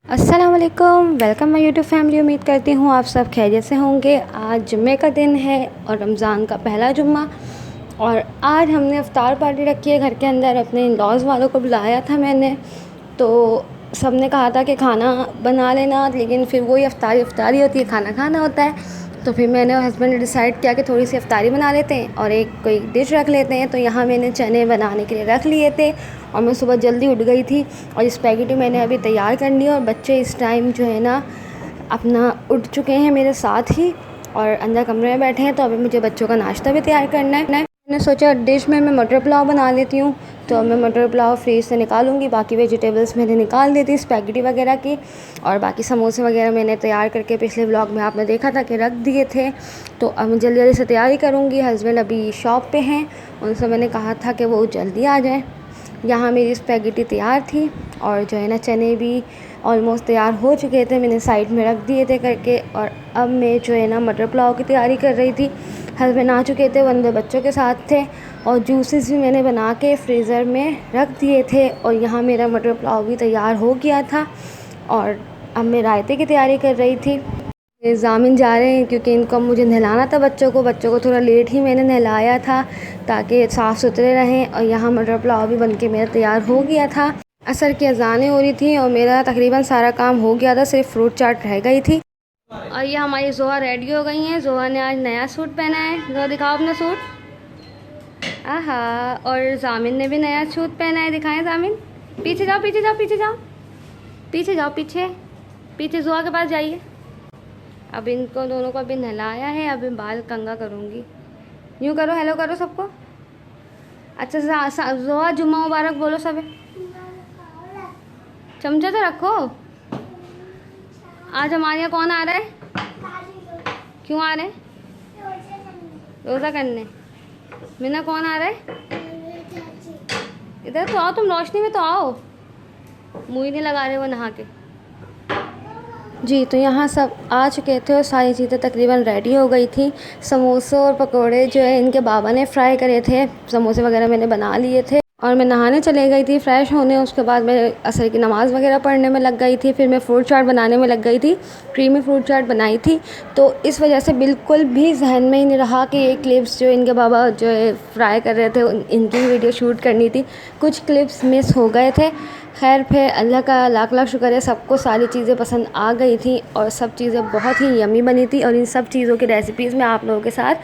अस्सलाम वालेकुम, welcome my YouTube family. उम्मीद करती हूँ आप सब खैरियत से होंगे। आज जुम्मे का दिन है और रमज़ान का पहला जुम्मा। और आज हमने इफ्तार पार्टी रखी है घर के अंदर। अपने इन-लॉज़ वालों को बुलाया था मैंने, तो सब ने कहा था कि खाना बना लेना, लेकिन फिर वही इफ्तारी होती है, खाना खाना होता है। तो फिर मैंने और हस्बैंड ने डिसाइड किया कि थोड़ी सी इफ्तारी बना लेते हैं और एक कोई डिश रख लेते हैं। तो यहाँ मैंने चने बनाने के लिए रख लिए थे और मैं सुबह जल्दी उठ गई थी और स्पैगेटी मैंने अभी तैयार कर ली। और बच्चे इस टाइम जो है ना अपना उठ चुके हैं मेरे साथ ही और अंदर कमरे में बैठे हैं। तो अभी मुझे बच्चों का नाश्ता भी तैयार करना है। मैंने सोचा डिश में मैं मटर पुलाव बना लेती हूँ, तो मैं मटर पुलाव फ्रीज से निकालूंगी। बाकी वेजिटेबल्स मैंने निकाल दी थी स्पैगेटी वगैरह की, और बाकी समोसे वगैरह मैंने तैयार करके पिछले व्लॉग में आपने देखा था कि रख दिए थे। तो अब मैं जल्दी जल्दी से तैयारी करूँगी। हस्बैंड अभी शॉप पे हैं, उनसे मैंने कहा था कि वो जल्दी आ जाएँ। यहाँ मेरी स्पैगेटी तैयार थी और जो है ना चने भी ऑलमोस्ट तैयार हो चुके थे, मैंने साइड में रख दिए थे करके। और अब मैं जो है ना मटर पुलाव की तैयारी कर रही थी। हस्बैंड आ चुके थे, वो अंदर बच्चों के साथ थे और जूसेस भी मैंने बना के फ्रीज़र में रख दिए थे। और यहाँ मेरा मटर पुलाव भी तैयार हो गया था और अब मैं रायते की तैयारी कर रही थी। ये ज़ामिन जा रहे हैं क्योंकि इनको मुझे नहलाना था बच्चों को थोड़ा लेट ही मैंने नहलाया था ताकि साफ़ सुथरे रहें। और यहाँ मटर पुलाव भी बनके मेरा तैयार हो गया था। असर की अज़ानें हो रही थी और मेरा तकरीबन सारा काम हो गया था, सिर्फ फ्रूट चाट रह गई थी। और ये हमारी जोहा रेडी हो गई हैं। जोहा ने आज नया सूट पहना है। जोहा दिखाओ अपना सूट। आहा, और ज़ामिन ने भी नया सूट पहना है। दिखाएं ज़ामिन। पीछे जाओ पीछे जाओ पीछे जाओ पीछे जाओ पीछे पीछे जोहा के पास जाइए। अब इनको दोनों को अभी नहलाया है, अभी बाल कंघा करूँगी। यूँ करो, हेलो करो सबको। अच्छा जोहा जुम्मा मुबारक बोलो सब। चमचा तो रखो। आज हमारे यहाँ कौन आ रहा है? क्यों आ रहे हैं? रोज़ा करने। मीना कौन आ रहा है? इधर तो आओ, तुम रोशनी में तो आओ। मुँह ही नहीं लगा रहे वो नहा के। जी, तो यहाँ सब आ चुके थे और सारी चीज़ें तकरीबन रेडी हो गई थी। समोसे और पकोड़े जो है इनके बाबा ने फ्राई करे थे, समोसे वगैरह मैंने बना लिए थे और मैं नहाने चले गई थी फ्रेश होने। उसके बाद मैं असर की नमाज़ वगैरह पढ़ने में लग गई थी। फिर मैं फ्रूट चाट बनाने में लग गई थी, क्रीमी फ्रूट चाट बनाई थी। तो इस वजह से बिल्कुल भी जहन में ही नहीं रहा कि ये क्लिप्स जो इनके बाबा जो है फ्राई कर रहे थे इनकी वीडियो शूट करनी थी। कुछ क्लिप्स मिस हो गए थे। खैर फिर अल्लाह का लाख लाख शुक्र है, सबको सारी चीज़ें पसंद आ गई थी और सब चीज़ें बहुत ही यमी बनी थी। और इन सब चीज़ों की रेसिपीज़ मैं आप लोगों के साथ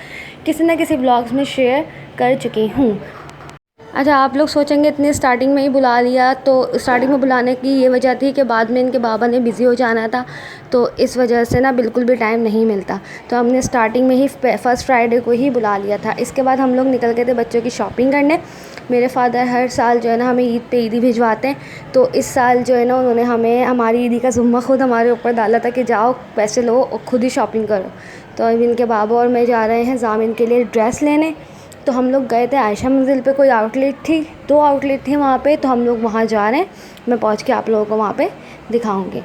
किसी न किसी ब्लॉग्स में शेयर कर चुकी हूँ। अच्छा, आप लोग सोचेंगे इतने स्टार्टिंग में ही बुला लिया, तो स्टार्टिंग में बुलाने की ये वजह थी कि बाद में इनके बाबा ने बिज़ी हो जाना था, तो इस वजह से ना बिल्कुल भी टाइम नहीं मिलता। तो हमने स्टार्टिंग में ही फर्स्ट फ्राइडे को ही बुला लिया था। इसके बाद हम लोग निकल गए थे बच्चों की शॉपिंग करने। मेरे फादर हर साल जो है ना हमें ईद पे ईदी भिजवाते हैं, तो इस साल जो है ना उन्होंने हमें हमारी ईदी का ज़ुम्मा खुद हमारे ऊपर डाला था कि जाओ पैसे लो और खुद ही शॉपिंग करो। तो अब इनके बाबा और मैं जा रहे हैं ज़ामिन के लिए ड्रेस लेने। तो हम लोग गए थे आयशा मंजिल पे, कोई आउटलेट थी, 2 आउटलेट थी वहाँ पे, तो हम लोग वहाँ जा रहे हैं। मैं पहुँच के आप लोगों को वहाँ पे दिखाऊंगी।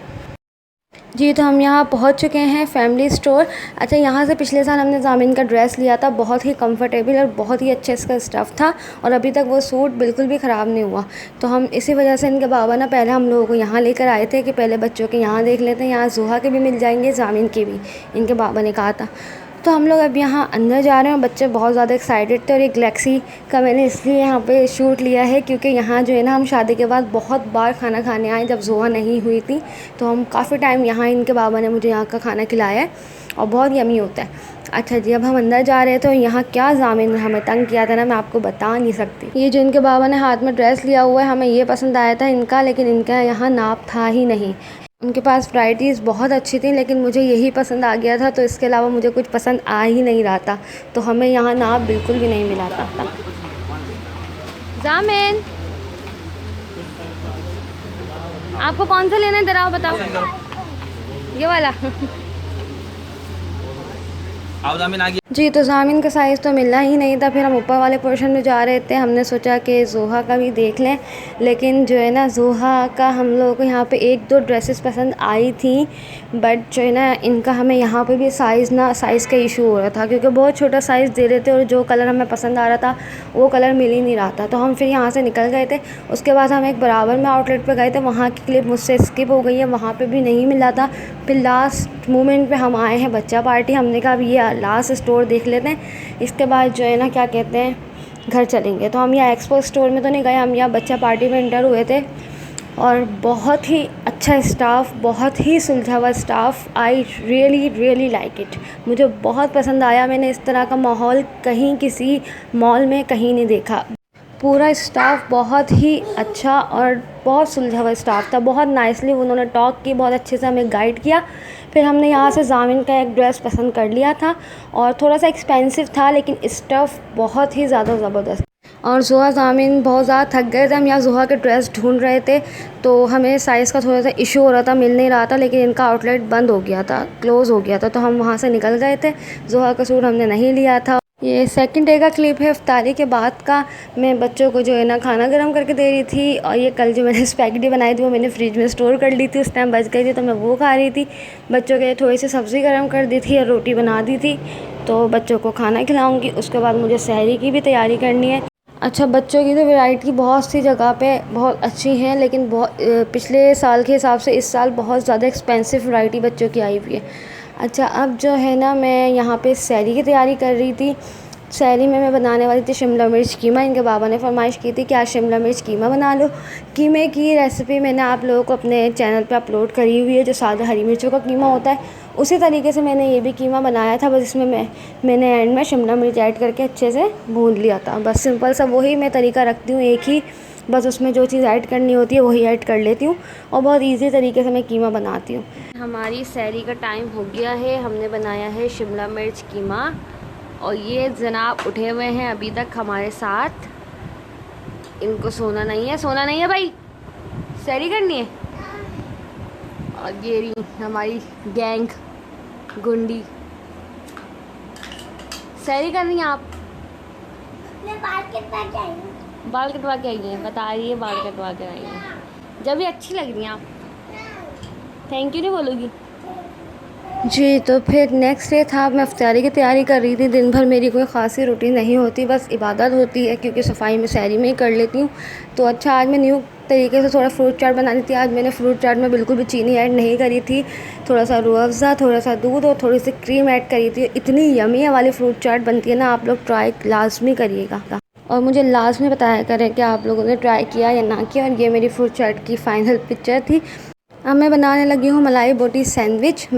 जी, तो हम यहाँ पहुँच चुके हैं फैमिली स्टोर। अच्छा, यहाँ से पिछले साल हमने ज़ामिन का ड्रेस लिया था, बहुत ही कंफर्टेबल और बहुत ही अच्छे इसका स्टफ़ था और अभी तक वो सूट बिल्कुल भी ख़राब नहीं हुआ। तो हम इसी वजह से इनके बाबा ना पहले हम लोगों को यहाँ लेकर आए थे कि पहले बच्चों के यहाँ देख लेते हैं, यहाँ जोहा के भी मिल जाएंगे, ज़ामिन के भी, इनके बाबा ने कहा था। तो हम लोग अब यहाँ अंदर जा रहे हैं। बच्चे बहुत ज़्यादा एक्साइटेड थे और ये गैलेक्सी का मैंने इसलिए यहाँ पे शूट लिया है क्योंकि यहाँ जो है ना हम शादी के बाद बहुत बार खाना खाने आए, जब जोहा नहीं हुई थी तो हम काफ़ी टाइम यहाँ इनके बाबा ने मुझे यहाँ का खाना खिलाया है और बहुत यमी होता है। अच्छा जी, अब हम अंदर जा रहे थे तो यहाँ क्या ज़ामिन ने हमें तंग किया था ना, मैं आपको बता नहीं सकती। ये जो इनके बाबा ने हाथ में ड्रेस लिया हुआ है, हमें ये पसंद आया था इनका, लेकिन इनका यहाँ नाप था ही नहीं। उनके पास वैराइटीज़ बहुत अच्छी थी लेकिन मुझे यही पसंद आ गया था, तो इसके अलावा मुझे कुछ पसंद आ ही नहीं रहा था। तो हमें यहाँ नाप बिल्कुल भी नहीं मिला था। ज़ामिन, आपको कौन सा लेना है, ज़रा बताओ। ये वाला। आओ जामिन आ गया। जी, तो ज़ामिन का साइज़ तो मिलना ही नहीं था। फिर हम ऊपर वाले पोर्शन में जा रहे थे, हमने सोचा कि ज़ोहा का भी देख लें, लेकिन जो है ना ज़ोहा का हम लोगों को यहाँ पे एक दो ड्रेसेस पसंद आई थी, बट जो है ना इनका हमें यहाँ पे भी साइज़ का इशू हो रहा था, क्योंकि बहुत छोटा साइज़ दे रहे थे और जो कलर हमें पसंद आ रहा था वो कलर मिल ही नहीं रहा था। तो हम फिर यहाँ से निकल गए थे। उसके बाद हम एक बराबर में आउटलेट पर गए थे, वहाँ की क्लिप मुझसे स्किप हो गई है, वहाँ पर भी नहीं मिला था। फिर लास्ट मोमेंट पे हम आए हैं बच्चा पार्टी, हमने कहा अभी ये लास्ट स्टोर देख लेते हैं, इसके बाद जो है ना क्या कहते हैं घर चलेंगे। तो हम यहाँ एक्सपो स्टोर में तो नहीं गए, हम यहाँ बच्चा पार्टी में एंटर हुए थे और बहुत ही अच्छा स्टाफ, बहुत ही सुलझा हुआ staff. I really like it, मुझे बहुत पसंद आया। मैंने इस तरह का माहौल कहीं किसी मॉल में कहीं नहीं देखा। पूरा स्टाफ बहुत ही अच्छा और बहुत सुलझा हुआ स्टाफ था, बहुत नाइसली उन्होंने टॉक की, बहुत अच्छे से हमें गाइड किया। फिर हमने यहाँ से ज़ामिन का एक ड्रेस पसंद कर लिया था और थोड़ा सा एक्सपेंसिव था, लेकिन स्टफ़ बहुत ही ज़्यादा ज़बरदस्त। और ज़ोहा ज़ामिन बहुत ज़्यादा थक गए थे, हम यहाँ ज़ोहा के ड्रेस ढूंढ रहे थे, तो हमें साइज़ का थोड़ा सा इशू हो रहा था, मिल नहीं रहा था, लेकिन इनका आउटलेट बंद हो गया था, क्लोज़ हो गया था, तो हम वहाँ से निकल गए थे। ज़ोहा का सूट हमने नहीं लिया था। ये सेकंड डे का क्लिप है इफ्तारी के बाद का। मैं बच्चों को जो है ना खाना गर्म करके दे रही थी, और ये कल जो मैंने स्पैगेटी बनाई थी वो मैंने फ्रिज में स्टोर कर ली थी, उस टाइम बच गई थी तो मैं वो खा रही थी। बच्चों के लिए थोड़ी सी सब्ज़ी गर्म कर दी थी और रोटी बना दी थी, तो बच्चों को खाना खिलाऊँगी। उसके बाद मुझे सहरी की भी तैयारी करनी है। अच्छा, बच्चों की तो वैरायटी बहुत सी जगह पे बहुत अच्छी हैं, लेकिन पिछले साल के हिसाब से इस साल बहुत ज़्यादा एक्सपेंसिव वैरायटी बच्चों की आई हुई है। अच्छा, अब जो है ना मैं यहाँ पे सहरी की तैयारी कर रही थी। सहरी में मैं बनाने वाली थी शिमला मिर्च कीमा। इनके बाबा ने फरमाइश की थी कि आज शिमला मिर्च कीमा बना लो। कीमे की रेसिपी मैंने आप लोगों को अपने चैनल पे अपलोड करी हुई है, जो सादा हरी मिर्चों का कीमा होता है उसी तरीके से मैंने ये भी कीमा बनाया था, बस इसमें मैंने एंड में शिमला मिर्च ऐड करके अच्छे से भून लिया था। बस सिंपल सा वही मैं तरीका रखती हूँ एक ही, बस उसमें जो चीज़ ऐड करनी होती है वही ऐड कर लेती हूँ और बहुत ईजी तरीके से मैं कीमा बनाती हूँ। हमारी सहरी का टाइम हो गया है, हमने बनाया है शिमला मिर्च कीमा और ये जनाब उठे हुए हैं अभी तक हमारे साथ। इनको सोना नहीं है भाई, सहरी करनी है। और ये रही हमारी गैंग गुंडी, सहरी कर रही हैं आप? बाल कटवा के आई हैं, बता रही है बाल कटवा के आई हैं। जब भी अच्छी लग रही हैं आप, थैंक यू नहीं बोलोगी? जी, तो फिर नेक्स्ट डे था, मैं इफ्तारी की तैयारी कर रही थी। दिन भर मेरी कोई ख़ासी रूटीन नहीं होती, बस इबादत होती है, क्योंकि सफाई में सहरी में ही कर लेती हूँ। तो अच्छा, आज मैं न्यू तरीके से थोड़ा फ्रूट चाट बनानी थी। आज मैंने फ्रूट चाट में बिल्कुल भी चीनी ऐड नहीं करी थी, थोड़ा सा रूह अफ़ज़ा, थोड़ा सा दूध और थोड़ी सी क्रीम ऐड करी थी। इतनी यमी वाली फ्रूट चाट बनती है ना, आप लोग ट्राई लाजमी करिएगा और मुझे लाजमी बताया करें कि आप लोगों ने ट्राई किया या ना किया। और ये मेरी फ्रूट चाट की फ़ाइनल पिक्चर थी। अब मैं बनाने लगी हूँ मलाई बोटी सैंडविच।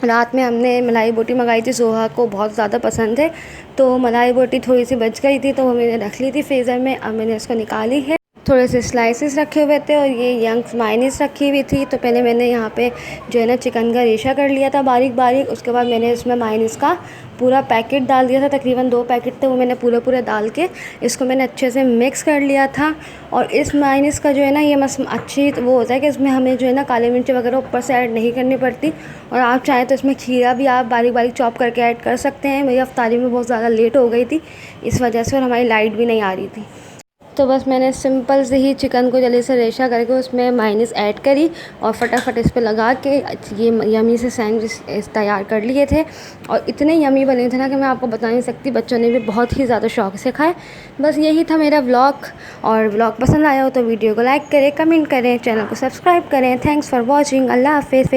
रात में हमने मलाई बोटी मंगाई थी, ज़ोहा को बहुत ज़्यादा पसंद है, तो मलाई बोटी थोड़ी सी बच गई थी तो वो मैंने रख ली थी फ्रीज़र में। अब मैंने उसको निकाली है। थोड़े से स्लाइसेस रखे हुए थे और ये यंग मायनीस रखी हुई थी। तो पहले मैंने यहाँ पे जो है ना चिकन का रेशा कर लिया था बारीक बारीक। उसके बाद मैंने इसमें मायनीस का पूरा पैकेट डाल दिया था, तकरीबन 2 पैकेट थे, वो मैंने पूरे डाल के इसको मैंने अच्छे से मिक्स कर लिया था। और इस मायनीस का जो है ना ये अच्छी वो होता है कि इसमें हमें जो है ना काली मिर्च वगैरह ऊपर से ऐड नहीं करनी पड़ती। और आप चाहें तो इसमें खीरा भी आप बारीक बारीक चॉप करके ऐड कर सकते हैं। मेरी इफ्तारी में बहुत ज़्यादा लेट हो गई थी इस वजह से, और हमारी लाइट भी नहीं आ रही थी। तो बस मैंने सिंपल से ही चिकन को जल्दी से रेशा करके उसमें मायनीस ऐड करी और फटाफट इस पे लगा के ये यमी से सैंडविच तैयार कर लिए थे। और इतने यमी बने थे ना कि मैं आपको बता नहीं सकती। बच्चों ने भी बहुत ही ज़्यादा शौक से खाए। बस यही था मेरा व्लॉग, और व्लॉग पसंद आया हो तो वीडियो को लाइक करें, कमेंट करें, चैनल को सब्सक्राइब करें। Thanks for watching. अल्लाह हाफ़िज़।